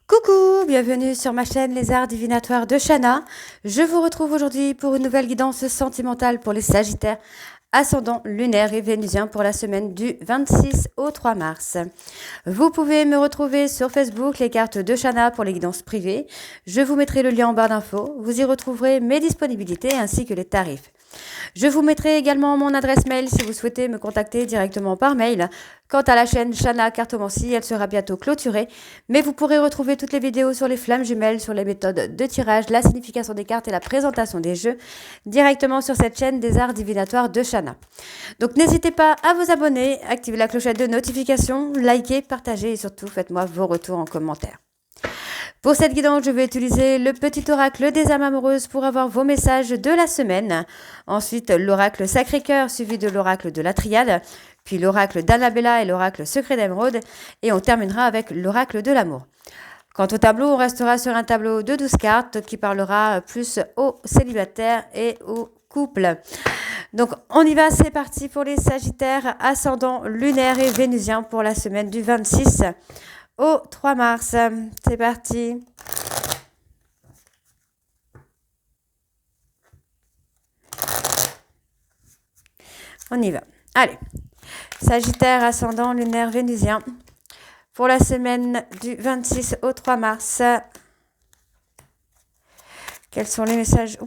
Coucou, bienvenue sur ma chaîne Les Arts Divinatoires de Shana. Je vous retrouve aujourd'hui pour une nouvelle guidance sentimentale pour les Sagittaires, ascendant lunaire et vénusien pour la semaine du 26 au 3 mars. Vous pouvez me retrouver sur Facebook, les cartes de Shana pour les guidances privées. Je vous mettrai le lien en barre d'infos. Vous y retrouverez mes disponibilités ainsi que les tarifs. Je vous mettrai également mon adresse mail si vous souhaitez me contacter directement par mail. Quant à la chaîne Shana Cartomancie, elle sera bientôt clôturée, mais vous pourrez retrouver toutes les vidéos sur les flammes jumelles, sur les méthodes de tirage, la signification des cartes et la présentation des jeux directement sur cette chaîne des arts divinatoires de Shana. Donc n'hésitez pas à vous abonner, activer la clochette de notification, liker, partager et surtout faites-moi vos retours en commentaire. Pour cette guidance, je vais utiliser le petit oracle des âmes amoureuses pour avoir vos messages de la semaine. Ensuite, l'oracle Sacré-Cœur suivi de l'oracle de la Triade, puis l'oracle d'Annabella et l'oracle Secret d'Émeraude. Et on terminera avec l'oracle de l'amour. Quant au tableau, on restera sur un tableau de 12 cartes qui parlera plus aux célibataires et aux couples. Donc on y va, c'est parti pour les Sagittaires, ascendant lunaire et vénusien pour la semaine du 26 au 3 mars. C'est parti. On y va. Allez. Sagittaire, ascendant, lunaire, vénusien. Pour la semaine du 26 au 3 mars. Quels sont les messages?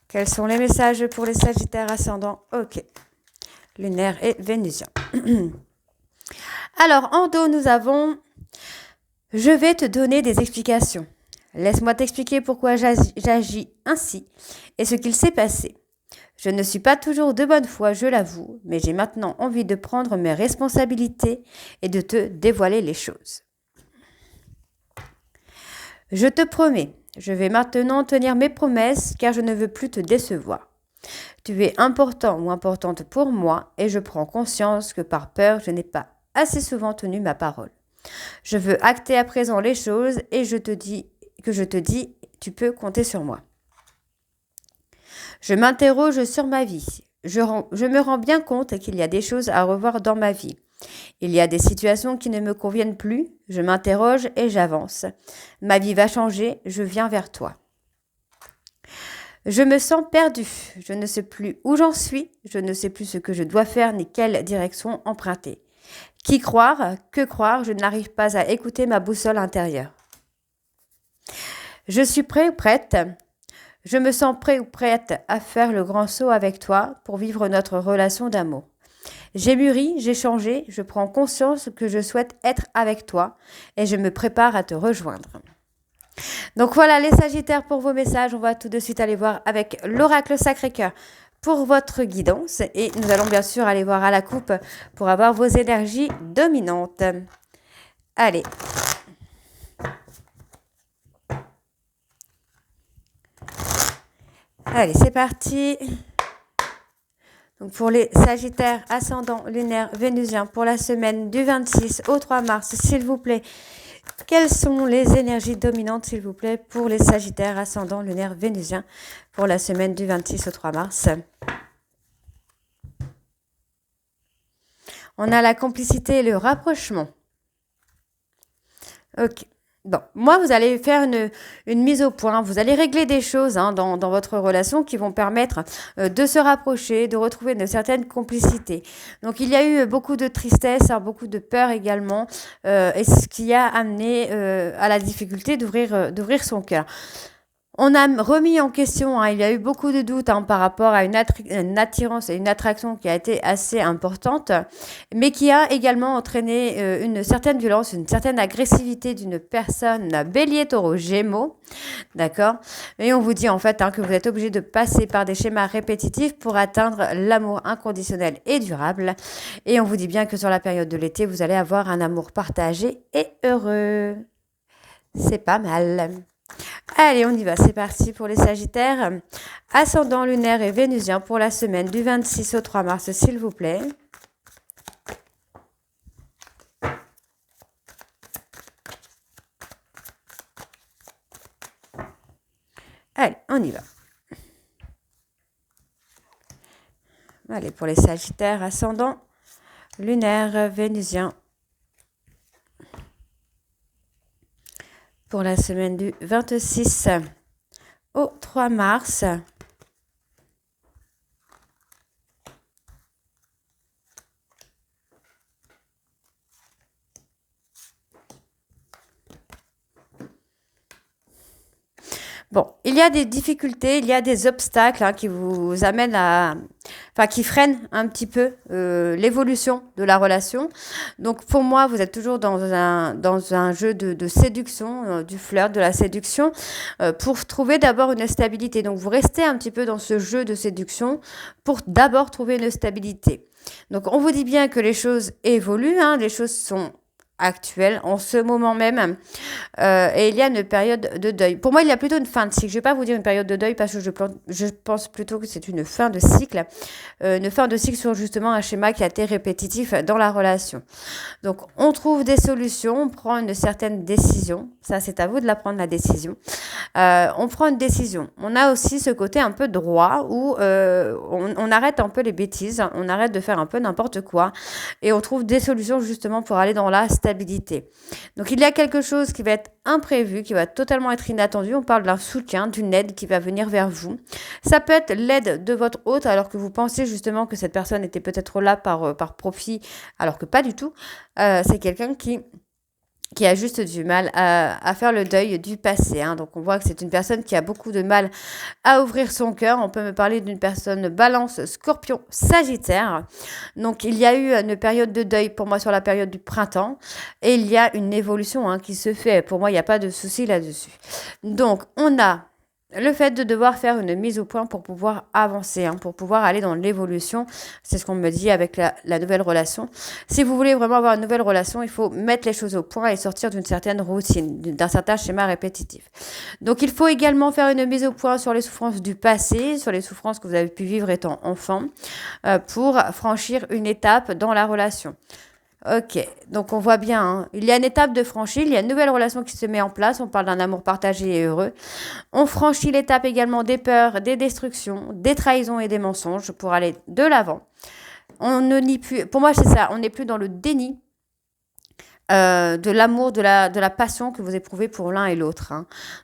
Quels sont les messages pour les Sagittaires ascendants? Ok. Lunaire et vénusien. Alors, en dos, nous avons « Je vais te donner des explications. Laisse-moi t'expliquer pourquoi j'agis ainsi et ce qu'il s'est passé. Je ne suis pas toujours de bonne foi, je l'avoue, mais j'ai maintenant envie de prendre mes responsabilités et de te dévoiler les choses. Je te promets, je vais maintenant tenir mes promesses car je ne veux plus te décevoir. Tu es important ou importante pour moi et je prends conscience que par peur, je n'ai pas assez souvent tenu ma parole. Je veux acter à présent les choses et je te dis, tu peux compter sur moi. Je m'interroge sur ma vie. Je me rends bien compte qu'il y a des choses à revoir dans ma vie. Il y a des situations qui ne me conviennent plus. Je m'interroge et j'avance. Ma vie va changer, je viens vers toi. Je me sens perdue. Je ne sais plus où j'en suis. Je ne sais plus ce que je dois faire ni quelle direction emprunter. Qui croire? Que croire? Je n'arrive pas à écouter ma boussole intérieure. Je suis prêt ou prête. Je me sens prêt ou prête à faire le grand saut avec toi pour vivre notre relation d'amour. J'ai mûri, j'ai changé, je prends conscience que je souhaite être avec toi et je me prépare à te rejoindre. Donc voilà les Sagittaires pour vos messages. On va tout de suite aller voir avec l'oracle Sacré-Cœur pour votre guidance. Et nous allons bien sûr aller voir à la coupe pour avoir vos énergies dominantes. Allez. Allez, c'est parti. Donc pour les Sagittaires, ascendant, lunaire, vénusien, pour la semaine du 26 au 3 mars, s'il vous plaît, quelles sont les énergies dominantes, s'il vous plaît, pour les Sagittaires, ascendant, lunaire, vénusien, pour la semaine du 26 au 3 mars? On a la complicité et le rapprochement. Ok. Bon, moi, vous allez faire une mise au point. Vous allez régler des choses dans votre relation qui vont permettre de se rapprocher, de retrouver une certaine complicité. Donc, il y a eu beaucoup de tristesse, beaucoup de peur également, et ce qui a amené à la difficulté d'ouvrir son cœur. On a remis en question, il y a eu beaucoup de doutes par rapport à une attirance et une attraction qui a été assez importante, mais qui a également entraîné une certaine violence, une certaine agressivité d'une personne bélier, taureau, gémeaux, d'accord? Et on vous dit en fait que vous êtes obligé de passer par des schémas répétitifs pour atteindre l'amour inconditionnel et durable. Et on vous dit bien que sur la période de l'été, vous allez avoir un amour partagé et heureux. C'est pas mal. Allez, on y va, c'est parti pour les Sagittaires. Ascendant lunaire et vénusien pour la semaine du 26 au 3 mars, s'il vous plaît. Allez, on y va. Allez, pour les Sagittaires, ascendant lunaire, vénusien. pour la semaine du 26 au 3 mars. Bon, il y a des difficultés, il y a des obstacles qui vous amènent enfin, qui freinent un petit peu l'évolution de la relation. Donc, pour moi, vous êtes toujours dans un jeu de séduction, du flirt, de la séduction, pour trouver d'abord une stabilité. Donc, vous restez un petit peu dans ce jeu de séduction pour d'abord trouver une stabilité. Donc, on vous dit bien que les choses évoluent, les choses sont actuelles en ce moment même. Et il y a une période de deuil. Pour moi, il y a plutôt une fin de cycle. Je ne vais pas vous dire une période de deuil parce que je pense plutôt que c'est une fin de cycle. Une fin de cycle sur justement un schéma qui a été répétitif dans la relation. Donc, on trouve des solutions, on prend une certaine décision. Ça, c'est à vous de la prendre, la décision. On prend une décision. On a aussi ce côté un peu droit où on arrête un peu les bêtises, on arrête de faire un peu n'importe quoi et on trouve des solutions justement pour aller dans la stabilité. Donc, il y a quelque chose qui va être imprévu, qui va totalement être inattendu. On parle d'un soutien, d'une aide qui va venir vers vous. Ça peut être l'aide de votre hôte alors que vous pensez justement que cette personne était peut-être là par profit alors que pas du tout. C'est quelqu'un qui a juste du mal à faire le deuil du passé. Donc, on voit que c'est une personne qui a beaucoup de mal à ouvrir son cœur. On peut me parler d'une personne balance, scorpion, sagittaire. Donc, il y a eu une période de deuil pour moi sur la période du printemps. Et il y a une évolution qui se fait. Pour moi, il n'y a pas de souci là-dessus. Donc, on a le fait de devoir faire une mise au point pour pouvoir avancer, pour pouvoir aller dans l'évolution. C'est ce qu'on me dit avec la nouvelle relation. Si vous voulez vraiment avoir une nouvelle relation, il faut mettre les choses au point et sortir d'une certaine routine, d'un certain schéma répétitif. Donc, il faut également faire une mise au point sur les souffrances du passé, sur les souffrances que vous avez pu vivre étant enfant, pour franchir une étape dans la relation. Ok, donc on voit bien, il y a une étape de franchie, il y a une nouvelle relation qui se met en place, on parle d'un amour partagé et heureux. On franchit l'étape également des peurs, des destructions, des trahisons et des mensonges pour aller de l'avant. On ne nie plus, pour moi c'est ça, on n'est plus dans le déni de l'amour, de la passion que vous éprouvez pour l'un et l'autre.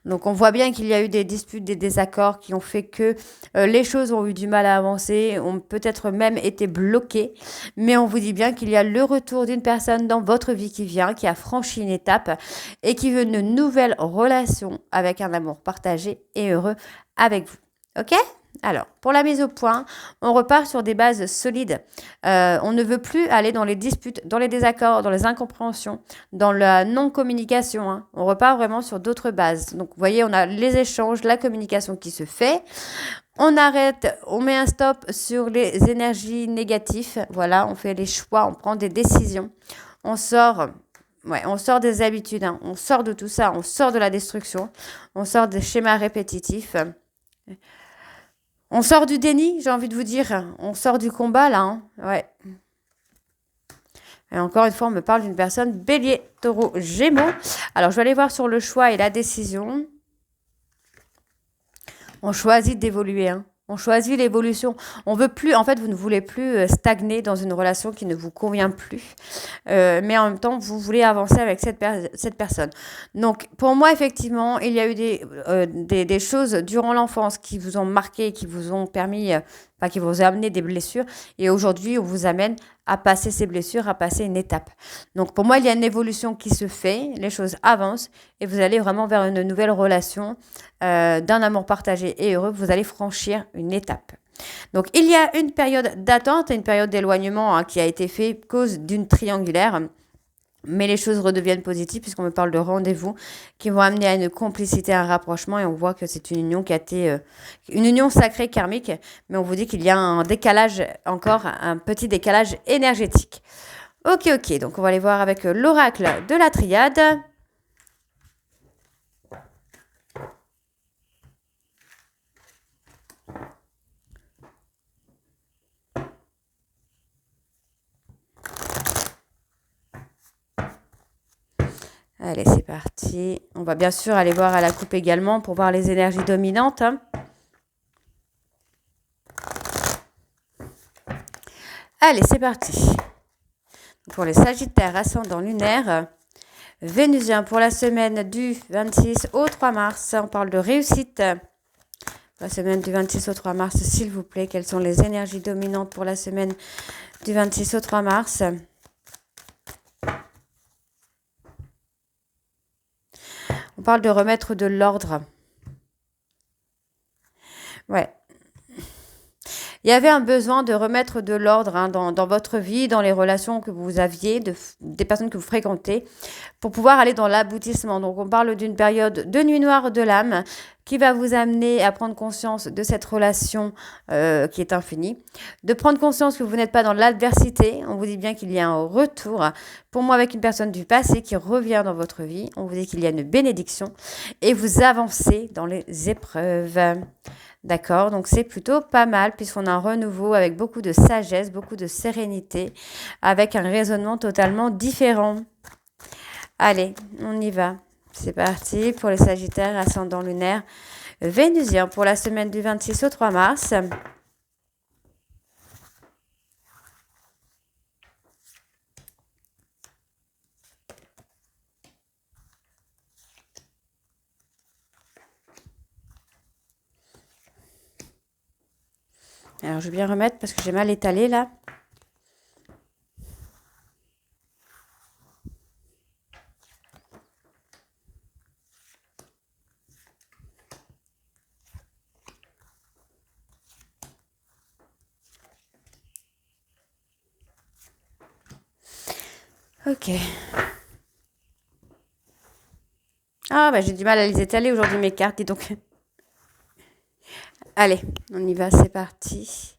Donc on voit bien qu'il y a eu des disputes, des désaccords qui ont fait que les choses ont eu du mal à avancer, ont peut-être même été bloquées, mais on vous dit bien qu'il y a le retour d'une personne dans votre vie qui vient, qui a franchi une étape et qui veut une nouvelle relation avec un amour partagé et heureux avec vous. Ok ? Alors, pour la mise au point, on repart sur des bases solides. On ne veut plus aller dans les disputes, dans les désaccords, dans les incompréhensions, dans la non-communication. On repart vraiment sur d'autres bases. Donc, vous voyez, on a les échanges, la communication qui se fait. On arrête, on met un stop sur les énergies négatives. Voilà, on fait les choix, on prend des décisions. On sort des habitudes, on sort de tout ça, on sort de la destruction, on sort des schémas répétitifs. On sort du déni, j'ai envie de vous dire. On sort du combat, là. Ouais. Et encore une fois, on me parle d'une personne bélier, taureau, gémeaux. Alors, je vais aller voir sur le choix et la décision. On choisit d'évoluer, On choisit l'évolution. On veut plus, en fait, vous ne voulez plus stagner dans une relation qui ne vous convient plus. Mais en même temps, vous voulez avancer avec cette personne. Donc, pour moi, effectivement, il y a eu des choses durant l'enfance qui vous ont marqué, qui vous ont permis, qui vous ont amené des blessures. Et aujourd'hui, on vous amène à passer ces blessures, à passer une étape. Donc, pour moi, il y a une évolution qui se fait, les choses avancent et vous allez vraiment vers une nouvelle relation d'un amour partagé et heureux. Vous allez franchir une étape. Donc, il y a une période d'attente et une période d'éloignement qui a été faite à cause d'une triangulaire. Mais les choses redeviennent positives puisqu'on me parle de rendez-vous qui vont amener à une complicité, à un rapprochement. Et on voit que c'est une union qui a été une union sacrée karmique. Mais on vous dit qu'il y a un décalage, encore un petit décalage énergétique. Ok. Donc, on va aller voir avec l'oracle de la triade. Allez, c'est parti. On va bien sûr aller voir à la coupe également pour voir les énergies dominantes. Allez, c'est parti. Pour les Sagittaires ascendant lunaire, Vénusien, pour la semaine du 26 au 3 mars, on parle de réussite. La semaine du 26 au 3 mars, s'il vous plaît, quelles sont les énergies dominantes pour la semaine du 26 au 3 mars? On parle de remettre de l'ordre. Ouais. Il y avait un besoin de remettre de l'ordre dans votre vie, dans les relations que vous aviez, des personnes que vous fréquentez, pour pouvoir aller dans l'aboutissement. Donc, on parle d'une période de nuit noire de l'âme qui va vous amener à prendre conscience de cette relation qui est infinie, de prendre conscience que vous n'êtes pas dans l'adversité. On vous dit bien qu'il y a un retour, pour moi, avec une personne du passé qui revient dans votre vie. On vous dit qu'il y a une bénédiction et vous avancez dans les épreuves. D'accord, donc c'est plutôt pas mal puisqu'on a un renouveau avec beaucoup de sagesse, beaucoup de sérénité, avec un raisonnement totalement différent. Allez, on y va. C'est parti pour les Sagittaires, ascendant lunaire vénusien pour la semaine du 26 au 3 mars. Alors, je vais bien remettre parce que j'ai mal étalé là. Ok. Ah, bah j'ai du mal à les étaler aujourd'hui, mes cartes, dis donc. Allez, on y va, c'est parti.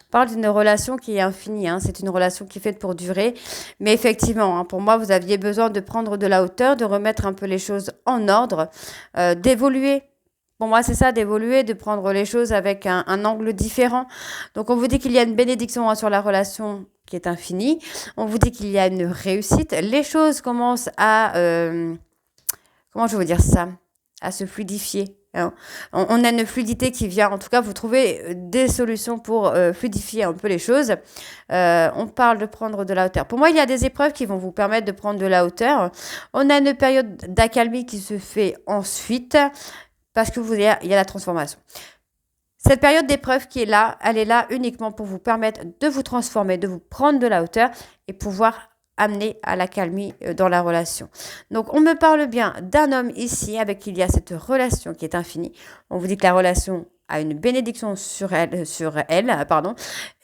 On parle d'une relation qui est infinie, c'est une relation qui est faite pour durer. Mais effectivement, pour moi, vous aviez besoin de prendre de la hauteur, de remettre un peu les choses en ordre, d'évoluer. Pour moi, c'est ça, d'évoluer, de prendre les choses avec un angle différent. Donc, on vous dit qu'il y a une bénédiction sur la relation qui est infinie. On vous dit qu'il y a une réussite. Les choses commencent à... comment je veux dire ça? À se fluidifier. On a une fluidité qui vient, en tout cas, vous trouvez des solutions pour fluidifier un peu les choses. On parle de prendre de la hauteur. Pour moi, il y a des épreuves qui vont vous permettre de prendre de la hauteur. On a une période d'accalmie qui se fait ensuite parce que il y a la transformation. Cette période d'épreuve qui est là, elle est là uniquement pour vous permettre de vous transformer, de vous prendre de la hauteur et pouvoir amener à l'accalmie dans la relation. Donc, on me parle bien d'un homme ici avec qui il y a cette relation qui est infinie. On vous dit que la relation a une bénédiction sur elle,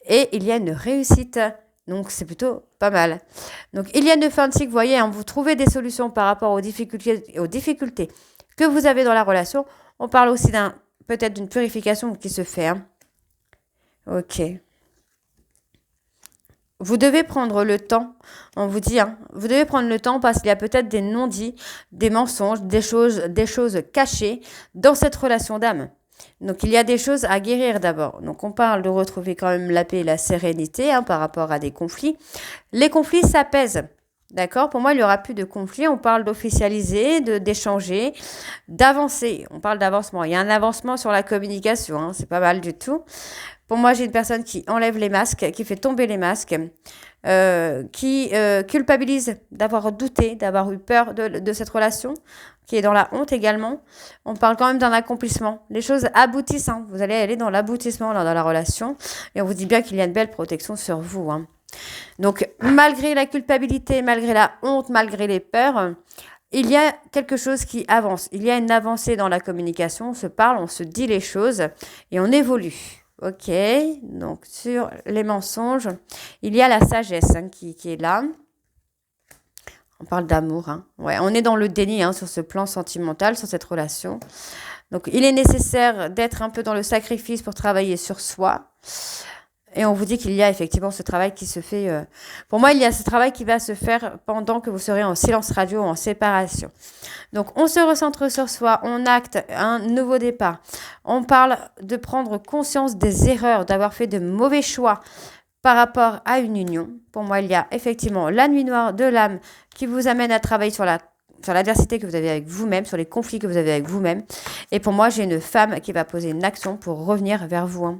et il y a une réussite. Donc, c'est plutôt pas mal. Donc, il y a une fin de cycle, vous voyez, vous trouvez des solutions par rapport aux difficultés que vous avez dans la relation. On parle aussi peut-être d'une purification qui se fait. Ok. Vous devez prendre le temps, on vous dit, vous devez prendre le temps parce qu'il y a peut-être des non-dits, des mensonges, des choses cachées dans cette relation d'âme. Donc, il y a des choses à guérir d'abord. Donc, on parle de retrouver quand même la paix et la sérénité par rapport à des conflits. Les conflits s'apaisent. D'accord? Pour moi, il n'y aura plus de conflits. On parle d'officialiser, d'échanger, d'avancer. On parle d'avancement. Il y a un avancement sur la communication. C'est pas mal du tout. Pour moi, j'ai une personne qui enlève les masques, qui fait tomber les masques, qui culpabilise d'avoir douté, d'avoir eu peur de cette relation, qui est dans la honte également. On parle quand même d'un accomplissement. Les choses aboutissent. Vous allez aller dans l'aboutissement dans la relation. Et on vous dit bien qu'il y a une belle protection sur vous. Donc, malgré la culpabilité, malgré la honte, malgré les peurs, il y a quelque chose qui avance. Il y a une avancée dans la communication. On se parle, on se dit les choses et on évolue. Ok, donc sur les mensonges, il y a la sagesse qui est là. On parle d'amour. Ouais, on est dans le déni sur ce plan sentimental, sur cette relation. Donc, il est nécessaire d'être un peu dans le sacrifice pour travailler sur soi. Et on vous dit qu'il y a effectivement ce travail qui se fait... Pour moi, il y a ce travail qui va se faire pendant que vous serez en silence radio ou en séparation. Donc, on se recentre sur soi, on acte un nouveau départ. On parle de prendre conscience des erreurs, d'avoir fait de mauvais choix par rapport à une union. Pour moi, il y a effectivement la nuit noire de l'âme qui vous amène à travailler sur l'adversité que vous avez avec vous-même, sur les conflits que vous avez avec vous-même. Et pour moi, j'ai une femme qui va poser une action pour revenir vers vous.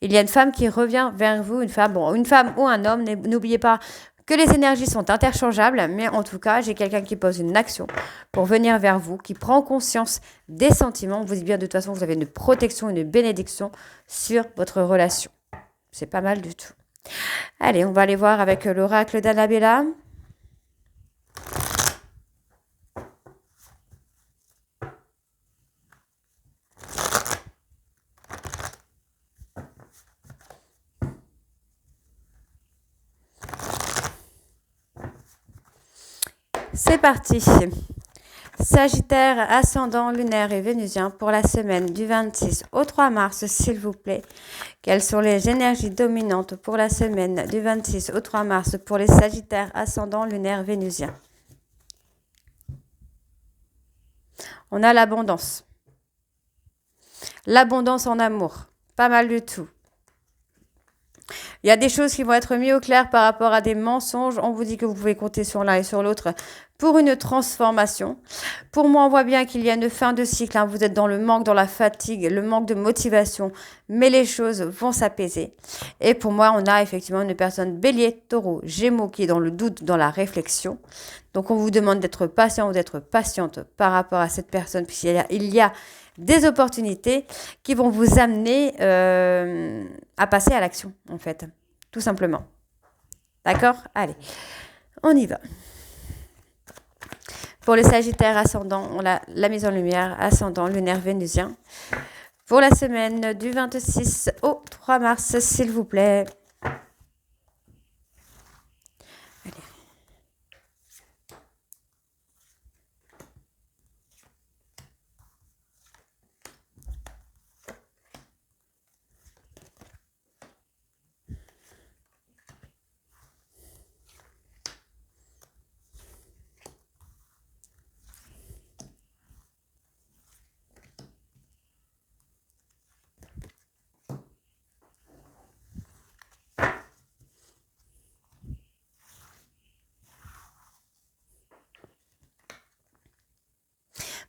Il y a une femme qui revient vers vous, une femme ou un homme. N'oubliez pas que les énergies sont interchangeables, mais en tout cas, j'ai quelqu'un qui pose une action pour venir vers vous, qui prend conscience des sentiments. On vous dit bien, de toute façon, vous avez une protection, une bénédiction sur votre relation. C'est pas mal du tout. Allez, on va aller voir avec l'oracle d'Annabella. C'est parti. Sagittaire, ascendant lunaire et vénusien pour la semaine du 26 au 3 mars, s'il vous plaît. Quelles sont les énergies dominantes pour la semaine du 26 au 3 mars pour les Sagittaires, ascendant lunaire, vénusien? On a l'abondance. L'abondance en amour. Pas mal du tout. Il y a des choses qui vont être mises au clair par rapport à des mensonges. On vous dit que vous pouvez compter sur l'un et sur l'autre pour une transformation. Pour moi, on voit bien qu'il y a une fin de cycle. Vous êtes dans le manque, dans la fatigue, le manque de motivation. Mais les choses vont s'apaiser. Et pour moi, on a effectivement une personne bélier, taureau, gémeaux qui est dans le doute, dans la réflexion. Donc, on vous demande d'être patient ou d'être patiente par rapport à cette personne. Puisqu'il y a des opportunités qui vont vous amener à passer à l'action, en fait. Tout simplement. D'accord? Allez, on y va. Pour les Sagittaires ascendants, on a la mise en lumière, ascendant lunaire vénusien. Pour la semaine du 26 au 3 mars, s'il vous plaît.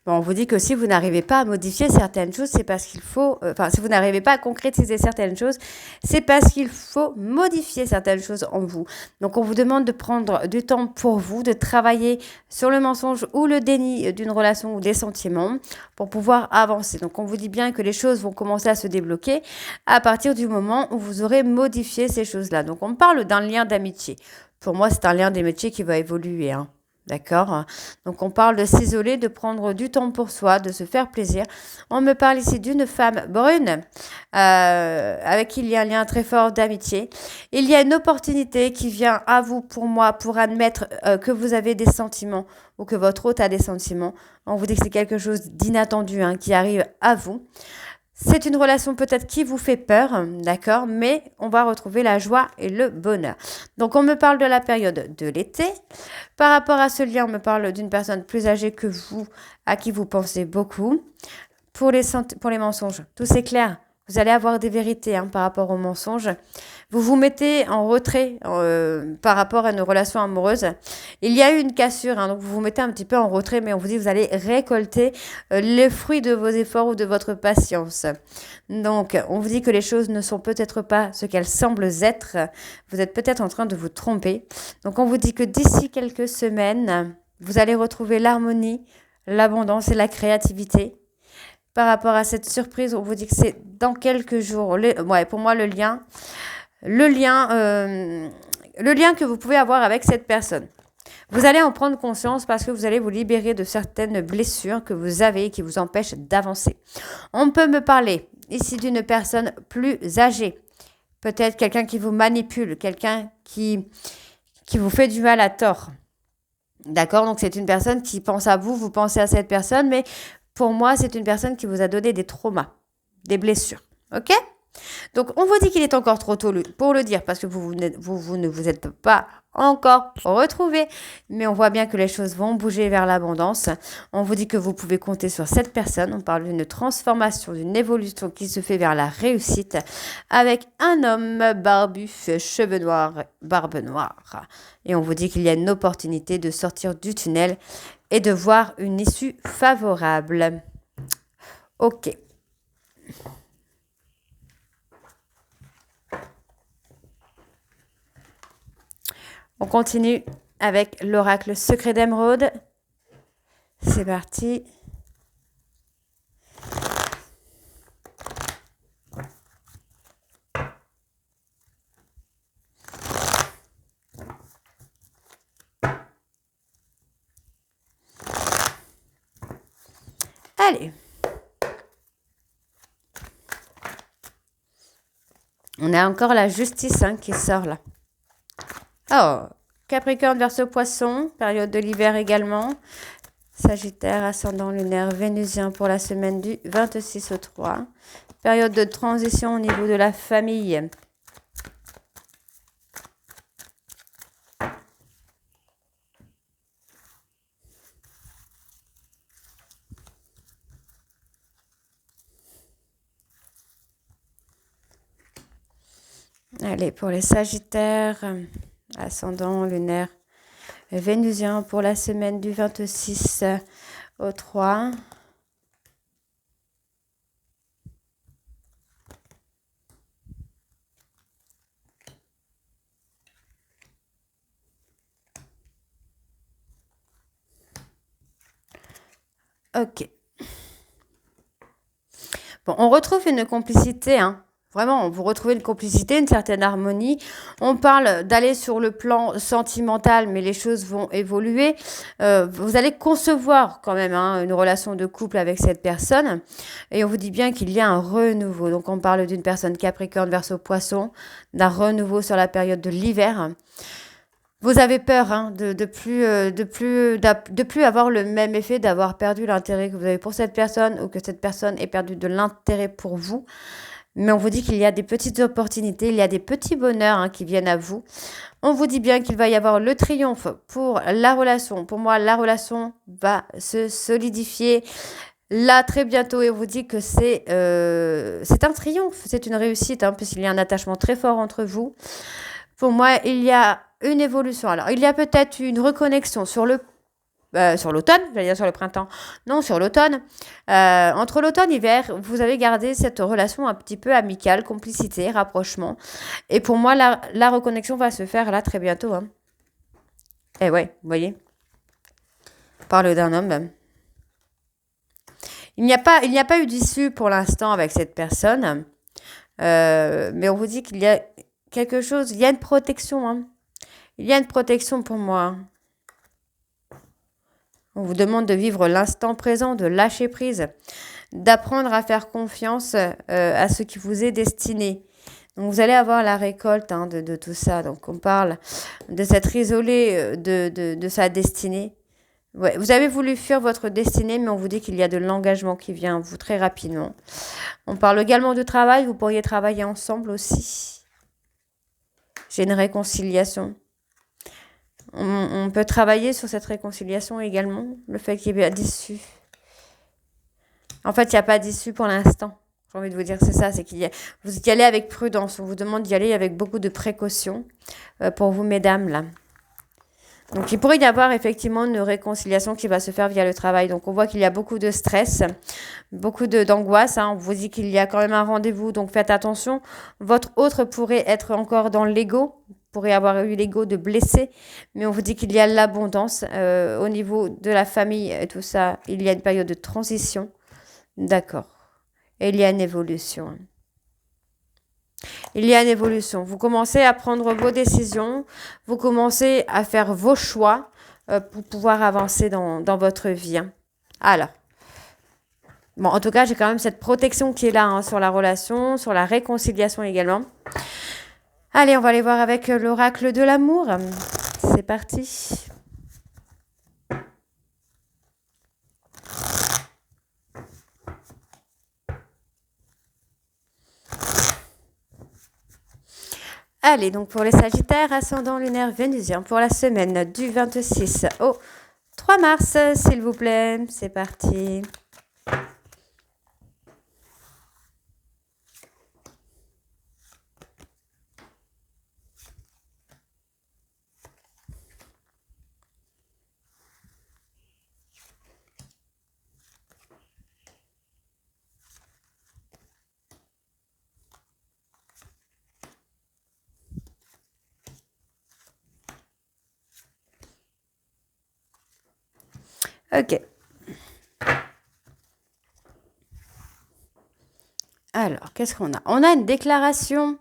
Bon, on vous dit que si vous n'arrivez pas à modifier certaines choses, c'est parce qu'il faut... si vous n'arrivez pas à concrétiser certaines choses, c'est parce qu'il faut modifier certaines choses en vous. Donc, on vous demande de prendre du temps pour vous, de travailler sur le mensonge ou le déni d'une relation ou des sentiments pour pouvoir avancer. Donc, on vous dit bien que les choses vont commencer à se débloquer à partir du moment où vous aurez modifié ces choses-là. Donc, on parle d'un lien d'amitié. Pour moi, c'est un lien d'amitié qui va évoluer, hein. D'accord? Donc, on parle de s'isoler, de prendre du temps pour soi, de se faire plaisir. On me parle ici d'une femme brune avec qui il y a un lien très fort d'amitié. Il y a une opportunité qui vient à vous, pour moi, pour admettre que vous avez des sentiments ou que votre hôte a des sentiments. On vous dit que c'est quelque chose d'inattendu qui arrive à vous. C'est une relation peut-être qui vous fait peur, d'accord, mais on va retrouver la joie et le bonheur. Donc, on me parle de la période de l'été. Par rapport à ce lien, on me parle d'une personne plus âgée que vous, à qui vous pensez beaucoup. Pour les mensonges, tout c'est clair. Vous allez avoir des vérités par rapport aux mensonges. Vous vous mettez en retrait par rapport à une relation amoureuse. Il y a eu une cassure, donc vous vous mettez un petit peu en retrait, mais on vous dit que vous allez récolter les fruits de vos efforts ou de votre patience. Donc, on vous dit que les choses ne sont peut-être pas ce qu'elles semblent être. Vous êtes peut-être en train de vous tromper. Donc, on vous dit que d'ici quelques semaines, vous allez retrouver l'harmonie, l'abondance et la créativité. Par rapport à cette surprise, on vous dit que c'est dans quelques jours. Pour moi, le lien que vous pouvez avoir avec cette personne. Vous allez en prendre conscience parce que vous allez vous libérer de certaines blessures que vous avez et qui vous empêchent d'avancer. On peut me parler ici d'une personne plus âgée. Peut-être quelqu'un qui vous manipule, quelqu'un qui vous fait du mal à tort. D'accord? Donc, c'est une personne qui pense à vous, vous pensez à cette personne, mais pour moi, c'est une personne qui vous a donné des traumas, des blessures. OK? Donc, on vous dit qu'il est encore trop tôt pour le dire parce que vous ne vous êtes pas encore retrouvés. Mais on voit bien que les choses vont bouger vers l'abondance. On vous dit que vous pouvez compter sur cette personne. On parle d'une transformation, d'une évolution qui se fait vers la réussite avec un homme barbu, cheveux noirs, barbe noire. Et on vous dit qu'il y a une opportunité de sortir du tunnel et de voir une issue favorable. OK. On continue avec l'oracle secret d'émeraude. C'est parti. Allez. On a encore la justice qui sort là. Oh, Capricorne, Verseau, Poisson, période de l'hiver également. Sagittaire, ascendant lunaire vénusien pour la semaine du 26 au 3. Période de transition au niveau de la famille. Allez, pour les Sagittaires, ascendant lunaire vénusien pour la semaine du 26 au 3. Ok. Bon, on retrouve une complicité, Vraiment, vous retrouvez une complicité, une certaine harmonie. On parle d'aller sur le plan sentimental, mais les choses vont évoluer. Vous allez concevoir quand même une relation de couple avec cette personne. Et on vous dit bien qu'il y a un renouveau. Donc on parle d'une personne Capricorne, Verseau, Poisson, d'un renouveau sur la période de l'hiver. Vous avez peur de plus avoir le même effet, d'avoir perdu l'intérêt que vous avez pour cette personne ou que cette personne ait perdu de l'intérêt pour vous. Mais on vous dit qu'il y a des petites opportunités, il y a des petits bonheurs qui viennent à vous. On vous dit bien qu'il va y avoir le triomphe pour la relation. Pour moi, la relation va se solidifier là très bientôt et on vous dit que c'est un triomphe, c'est une réussite puisqu'il y a un attachement très fort entre vous. Pour moi, il y a une évolution. Alors, il y a peut-être une reconnexion sur l'automne, j'allais dire sur le printemps, non, sur l'automne. Entre l'automne et l'hiver, vous avez gardé cette relation un petit peu amicale, complicité, rapprochement. Et pour moi, la reconnexion va se faire là très bientôt. Et ouais, vous voyez, on parle d'un homme. Il n'y a pas eu d'issue pour l'instant avec cette personne. Mais on vous dit qu'il y a quelque chose, il y a une protection. Il y a une protection pour moi. On vous demande de vivre l'instant présent, de lâcher prise, d'apprendre à faire confiance à ce qui vous est destiné. Donc vous allez avoir la récolte de tout ça. Donc on parle de s'être isolé de sa destinée. Ouais, vous avez voulu fuir votre destinée, mais on vous dit qu'il y a de l'engagement qui vient à vous très rapidement. On parle également de travail. Vous pourriez travailler ensemble aussi. J'ai une réconciliation. On peut travailler sur cette réconciliation également, le fait qu'il y ait pas d'issue. En fait, il n'y a pas d'issue pour l'instant. J'ai envie de vous dire, c'est ça, vous y allez avec prudence. On vous demande d'y aller avec beaucoup de précautions pour vous, mesdames, là. Donc, il pourrait y avoir effectivement une réconciliation qui va se faire via le travail. Donc, on voit qu'il y a beaucoup de stress, beaucoup d'angoisse. On vous dit qu'il y a quand même un rendez-vous, donc faites attention. Votre autre pourrait être encore dans l'ego, pourrait avoir eu l'ego de blesser, mais on vous dit qu'il y a l'abondance au niveau de la famille et tout ça. Il y a une période de transition. D'accord. Et il y a une évolution. Il y a une évolution. Vous commencez à prendre vos décisions, vous commencez à faire vos choix pour pouvoir avancer dans votre vie. Alors, bon, en tout cas, j'ai quand même cette protection qui est là sur la relation, sur la réconciliation également. Allez, on va aller voir avec l'oracle de l'amour. C'est parti. Allez, donc pour les Sagittaires, ascendant lunaire vénusien, pour la semaine du 26 au 3 mars, s'il vous plaît. C'est parti. Ok. Alors, qu'est-ce qu'on a? On a une déclaration.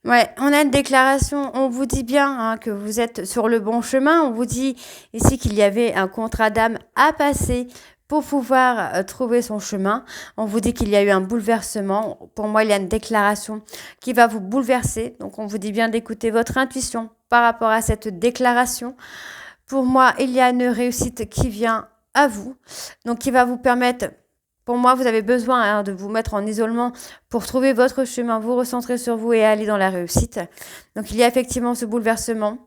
Ouais, on a une déclaration. On vous dit bien hein, que vous êtes sur le bon chemin. On vous dit ici qu'il y avait un contrat d'âme à passer pour pouvoir trouver son chemin. On vous dit qu'il y a eu un bouleversement. Pour moi, il y a une déclaration qui va vous bouleverser. Donc, on vous dit bien d'écouter votre intuition par rapport à cette déclaration. Pour moi, il y a une réussite qui vient à vous, donc qui va vous permettre, pour moi, vous avez besoin hein, de vous mettre en isolement pour trouver votre chemin, vous recentrer sur vous et aller dans la réussite. Donc, il y a effectivement ce bouleversement.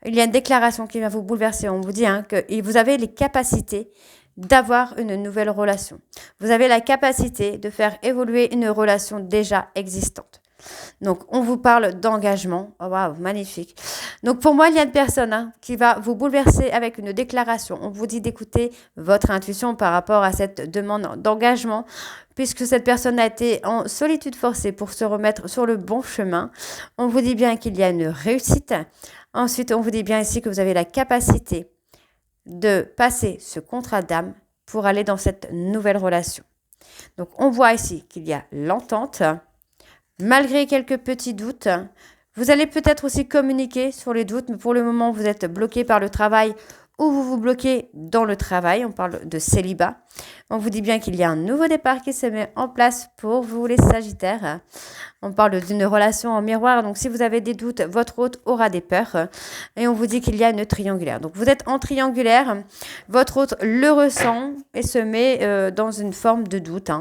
Il y a une déclaration qui vient vous bouleverser. On vous dit hein, que vous avez les capacités d'avoir une nouvelle relation. Vous avez la capacité de faire évoluer une relation déjà existante. Donc, on vous parle d'engagement. Oh, waouh, magnifique. Donc, pour moi, il y a une personne hein, qui va vous bouleverser avec une déclaration. On vous dit d'écouter votre intuition par rapport à cette demande d'engagement, puisque cette personne a été en solitude forcée pour se remettre sur le bon chemin. On vous dit bien qu'il y a une réussite. Ensuite, on vous dit bien ici que vous avez la capacité de passer ce contrat d'âme pour aller dans cette nouvelle relation. Donc, on voit ici qu'il y a l'entente. Malgré quelques petits doutes, vous allez peut-être aussi communiquer sur les doutes, mais pour le moment, vous êtes bloqué par le travail ou vous vous bloquez dans le travail. On parle de célibat. On vous dit bien qu'il y a un nouveau départ qui se met en place pour vous, les Sagittaires. On parle d'une relation en miroir. Donc, si vous avez des doutes, votre hôte aura des peurs. Et on vous dit qu'il y a une triangulaire. Donc, vous êtes en triangulaire. Votre hôte le ressent et se met dans une forme de doute.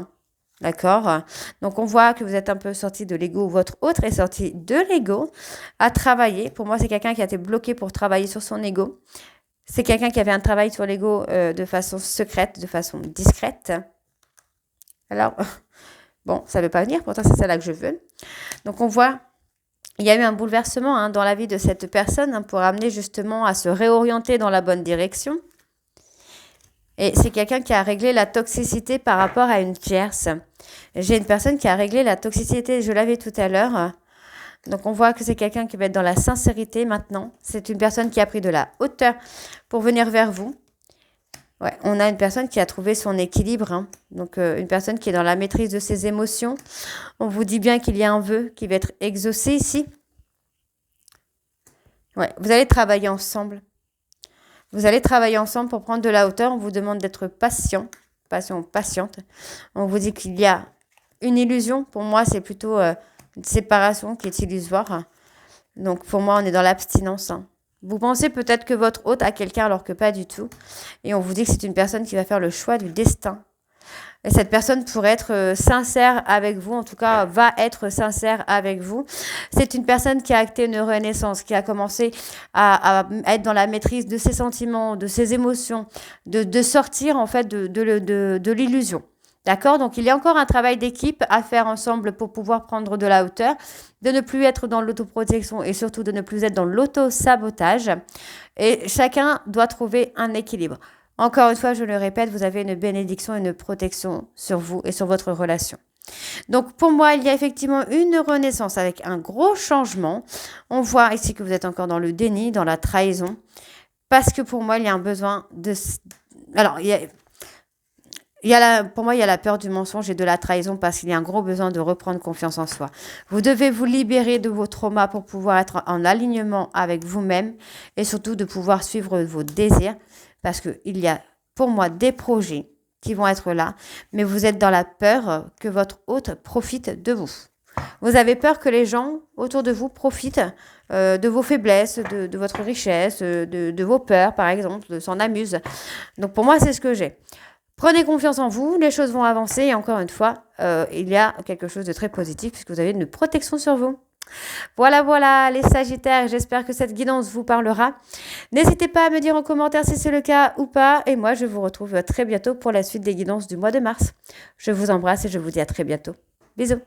D'accord? Donc, on voit que vous êtes un peu sorti de l'ego. Votre autre est sorti de l'ego à travailler. Pour moi, c'est quelqu'un qui a été bloqué pour travailler sur son ego. C'est quelqu'un qui avait un travail sur l'ego de façon secrète, de façon discrète. Alors, bon, ça ne veut pas venir. Pourtant, c'est celle-là que je veux. Donc, on voit, il y a eu un bouleversement hein, dans la vie de cette personne hein, pour amener justement à se réorienter dans la bonne direction. Et c'est quelqu'un qui a réglé la toxicité par rapport à une tierce. J'ai une personne qui a réglé la toxicité, je l'avais tout à l'heure. Donc, on voit que c'est quelqu'un qui va être dans la sincérité maintenant. C'est une personne qui a pris de la hauteur pour venir vers vous. Ouais, on a une personne qui a trouvé son équilibre. Hein. Donc, une personne qui est dans la maîtrise de ses émotions. On vous dit bien qu'il y a un vœu qui va être exaucé ici. Ouais, vous allez travailler ensemble. Vous allez travailler ensemble pour prendre de la hauteur. On vous demande d'être patient, patiente. On vous dit qu'il y a une illusion. Pour moi, c'est plutôt une séparation qui est illusoire. Donc, pour moi, on est dans l'abstinence. Hein. Vous pensez peut-être que votre hôte a quelqu'un alors que pas du tout. Et on vous dit que c'est une personne qui va faire le choix du destin. Et cette personne pourrait être sincère avec vous, en tout cas va être sincère avec vous. C'est une personne qui a acté une renaissance, qui a commencé à être dans la maîtrise de ses sentiments, de ses émotions, de sortir en fait de l'illusion. D'accord? Donc, il y a encore un travail d'équipe à faire ensemble pour pouvoir prendre de la hauteur, de ne plus être dans l'autoprotection et surtout de ne plus être dans l'auto-sabotage. Et chacun doit trouver un équilibre. Encore une fois, je le répète, vous avez une bénédiction et une protection sur vous et sur votre relation. Donc, pour moi, il y a effectivement une renaissance avec un gros changement. On voit ici que vous êtes encore dans le déni, dans la trahison. Parce que pour moi, il y a un besoin de... Alors, pour moi, il y a la peur du mensonge et de la trahison parce qu'il y a un gros besoin de reprendre confiance en soi. Vous devez vous libérer de vos traumas pour pouvoir être en alignement avec vous-même et surtout de pouvoir suivre vos désirs. Parce qu'il y a, pour moi, des projets qui vont être là, mais vous êtes dans la peur que votre hôte profite de vous. Vous avez peur que les gens autour de vous profitent de vos faiblesses, de votre richesse, de vos peurs, par exemple, s'en amusent. Donc, pour moi, c'est ce que j'ai. Prenez confiance en vous, les choses vont avancer. Et encore une fois, il y a quelque chose de très positif puisque vous avez une protection sur vous. Voilà, les Sagittaires, j'espère que cette guidance vous parlera. N'hésitez pas à me dire en commentaire si c'est le cas ou pas. Et moi, je vous retrouve très bientôt pour la suite des guidances du mois de mars. Je vous embrasse et je vous dis à très bientôt. Bisous.